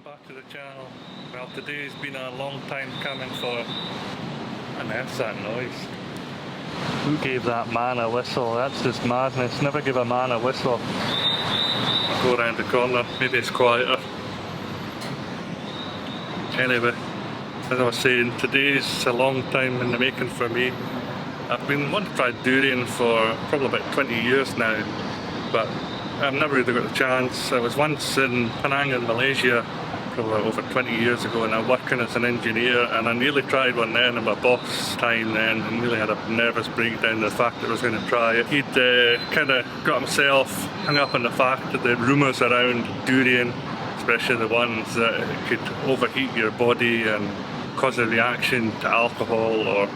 welcome back to the channel. Well, today's been a long time coming for... And that's that noise. Who gave that man a whistle? That's just madness. Never give a man a whistle. I'll go around the corner, maybe it's quieter. Anyway, as I was saying, today's a long time in the making for me. I've been wanting to try durian for probably about 20 years now, but I've never really got the chance. I was once in Penang in Malaysia, probably over 20 years ago, and I was working as an engineer, and I nearly tried one then, and my boss time then, and really had a nervous breakdown the fact that I was going to try it. He'd kind of got himself hung up on the fact that the rumours around durian, especially the ones that could overheat your body and cause a reaction to alcohol or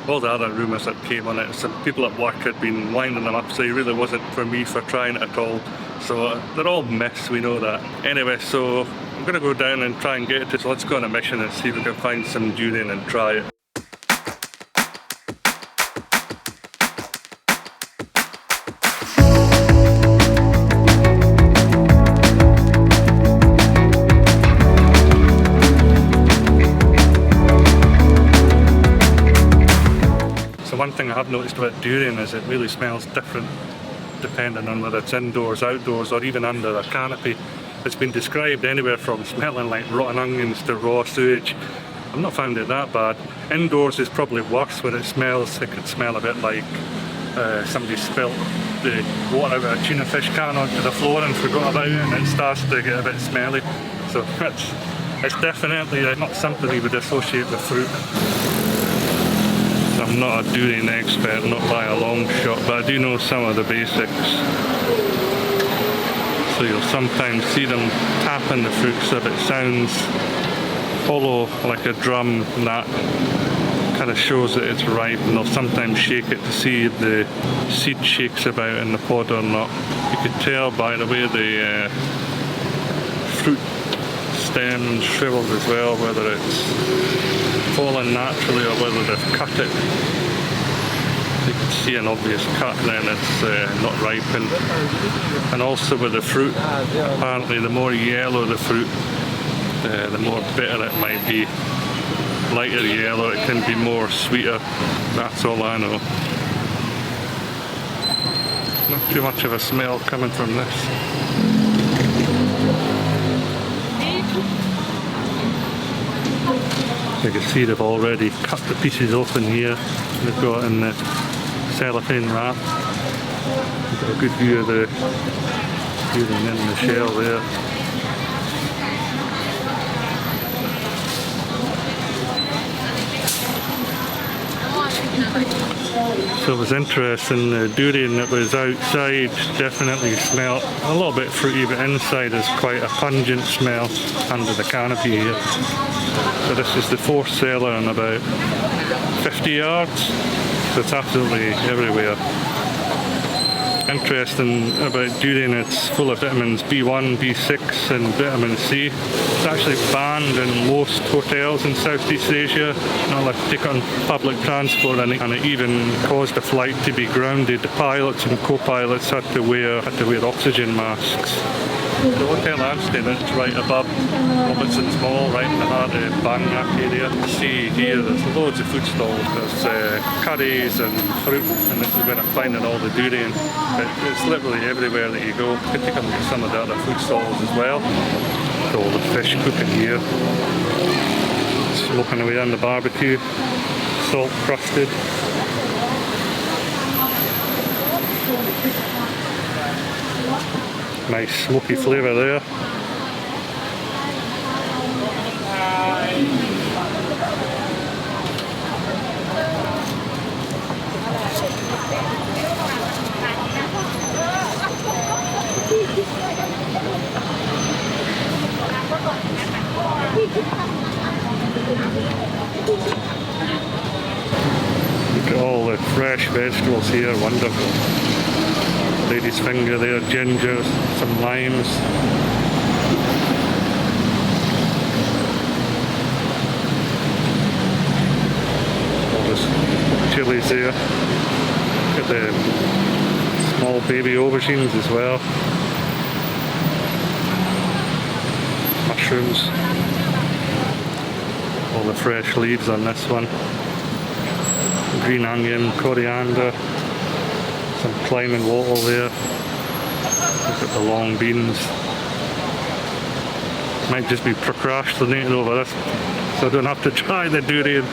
all the other rumours that came on it. Some people at work had been winding them up, so it really wasn't for me for trying it at all. So they're all myths, we know that. Anyway, so I'm going to go down and try and get it. So let's go on a mission and see if we can find some durian and try it. One thing I have noticed about durian is it really smells different depending on whether it's indoors, outdoors, or even under a canopy. It's been described anywhere from smelling like rotten onions to raw sewage. I've not found it that bad. Indoors is probably worse, where it smells, it could smell a bit like somebody spilt the water out of a tuna fish can onto the floor and forgot about it, and it starts to get a bit smelly. So it's definitely not something you would associate with fruit. I'm not a durian expert, not by a long shot, but I do know some of the basics. So you'll sometimes see them tapping the fruit so if it sounds hollow like a drum, that kind of shows that it's ripe, and they'll sometimes shake it to see if the seed shakes about in the pod or not. You can tell by the way the fruit stem shriveled as well, whether it's fallen naturally or whether they've cut it. You can see an obvious cut, then it's not ripened. And also with the fruit, apparently the more yellow the fruit, the more bitter it might be. Lighter yellow, it can be more sweeter. That's all I know. Not too much of a smell coming from this. You can see they've already cut the pieces open here. They've got in the cellophane wrap. You've got a good view of the durian in the shell there. So it was interesting, the durian that was outside definitely smelled a little bit fruity, but inside is quite a pungent smell under the canopy here. So this is the fourth cellar in about 50 yards, so it's absolutely everywhere. Interesting about durian, it's full of vitamins B1, B6 and vitamin C. It's actually banned in most hotels in Southeast Asia, not allowed to take it on public transport, and it even caused the flight to be grounded. The pilots and co-pilots had to wear oxygen masks. The hotel I'm staying in is right above Robinson's Mall, right in the heart of Bangkok area. You see here there's loads of food stalls. There's curries and fruit, and this is where I'm finding all the durian. It's literally everywhere that you go. You can take a look at some of the other food stalls as well. Got all the fish cooking here. Smoking away on the barbecue. Salt crusted. Nice smoky flavour there. Look at all the fresh vegetables here, wonderful. Lady's finger there, ginger, some limes. All this chilies there. Got the small baby aubergines as well. mushrooms. All the fresh leaves on this one. Green onion, coriander, some climbing wattle there. Look at the long beans. Might just be procrastinating over this, so I don't have to try the durian.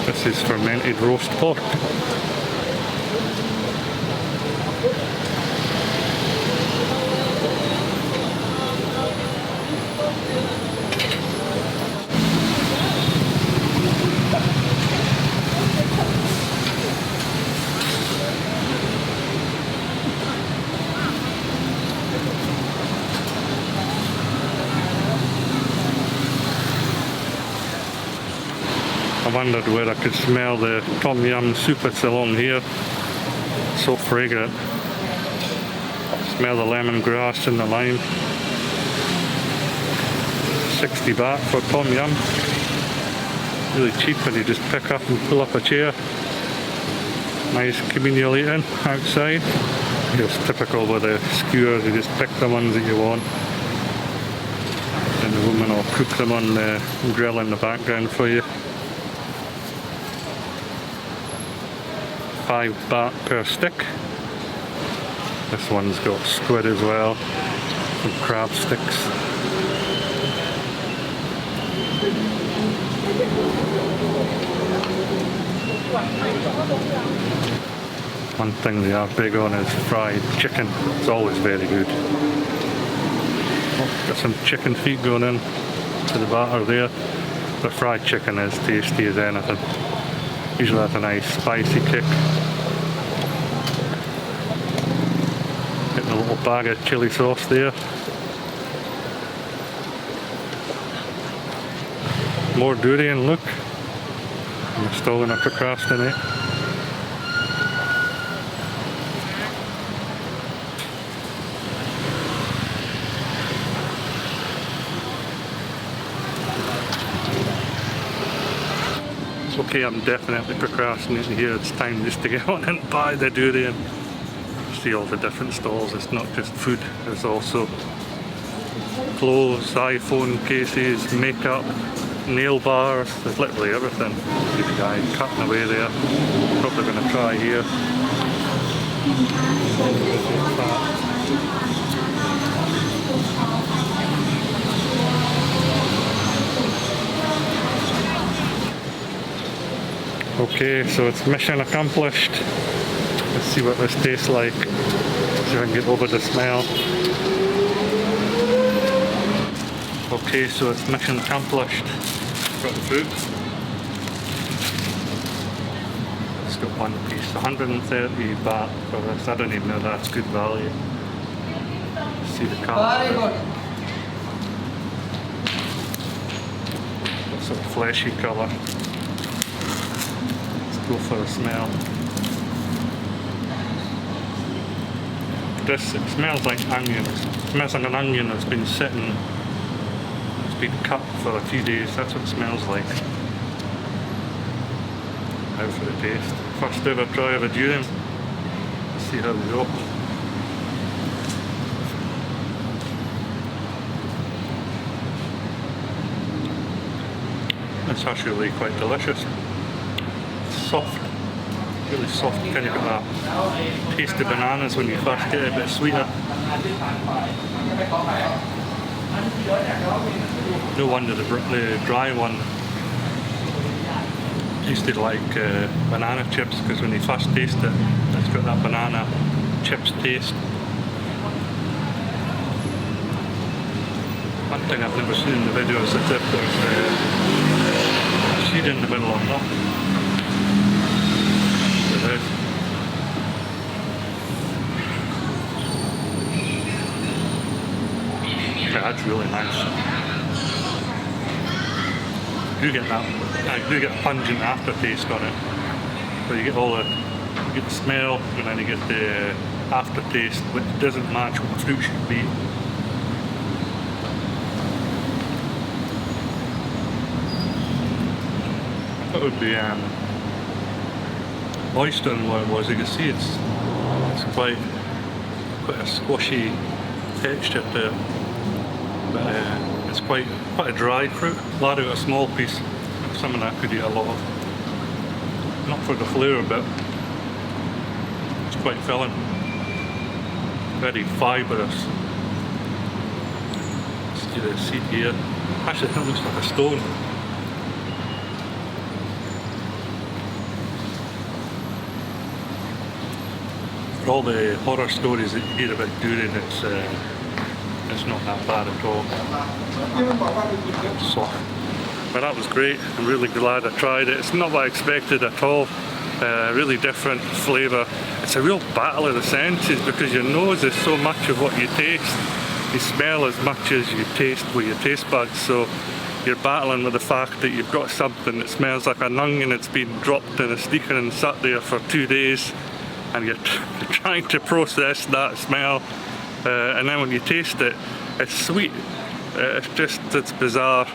This is fermented roast pork. I wondered where I could smell the tom yum soup that's along here. It's so fragrant. Smell the lemongrass and the lime. 60 baht for tom yum. Really cheap when you just pick up and pull up a chair. Nice communal eating outside. Just typical with the skewers, you just pick the ones that you want. And the woman will cook them on the grill in the background for you. 5 baht per stick. This one's got squid as well, some crab sticks. One thing they are big on is fried chicken. It's always very good. Oh, got some chicken feet going in to the batter there. The fried chicken is tasty as anything. Usually has a nice spicy kick. Getting a little bag of chili sauce there. More durian, look. I'm still going to procrastinate. Okay, I'm definitely procrastinating here. It's time just to get on and buy the durian. See all the different stalls. It's not just food, there's also clothes, iPhone cases, makeup, nail bars. There's literally everything. See the guy cutting away there. Probably going to try here. Okay, so it's mission accomplished. Let's see what this tastes like. See if I can get over the smell. Okay, so it's mission accomplished. Got the fruit. It's got one piece. 130 baht for this. I don't even know that's good value. See the colour. Got some fleshy colour. Go for a smell. This, it smells like onions. It smells like an onion that's been sitting, it's been cut for a few days. That's what it smells like. Out for the taste. First ever try of a durian. Let's see how they go. It's actually quite delicious. Soft, really soft, kind of got that taste of bananas when you first get it, a bit sweeter. No wonder the dry one tasted like banana chips, because when you first taste it, it's got that banana chips taste. One thing I've never seen in the video is that there's a seed in the middle of that. Yeah, that's really nice. You get that. I do get a pungent aftertaste on it. So you get you get the smell, and then you get the aftertaste, which doesn't match what the fruit should be. That would be moister than what it was. You can see it's quite quite a squashy texture to it, but it's quite a dry fruit. Glad I got a small piece, something I could eat a lot of. Not for the flavour, but it's quite filling, very fibrous. See the seed here. Actually, that looks like a stone. For all the horror stories that you hear about durian, it's not that bad at all. Soft. But that was great. I'm really glad I tried it. It's not what I expected at all. Really different flavour. It's a real battle of the senses because your nose is so much of what you taste. You smell as much as you taste with your taste buds, so you're battling with the fact that you've got something that smells like an onion that's been dropped in a sneaker and sat there for 2 days, and you're trying to process that smell, and then when you taste it, it's sweet. It's bizarre.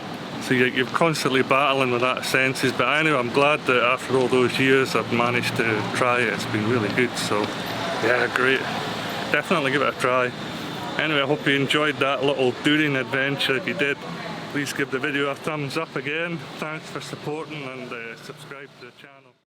So you're constantly battling with that senses, but anyway, I'm glad that after all those years I've managed to try it. It's been really good, so yeah, great. Definitely give it a try. Anyway, I hope you enjoyed that little durian adventure. If you did, please give the video a thumbs up again. Thanks for supporting and subscribe to the channel.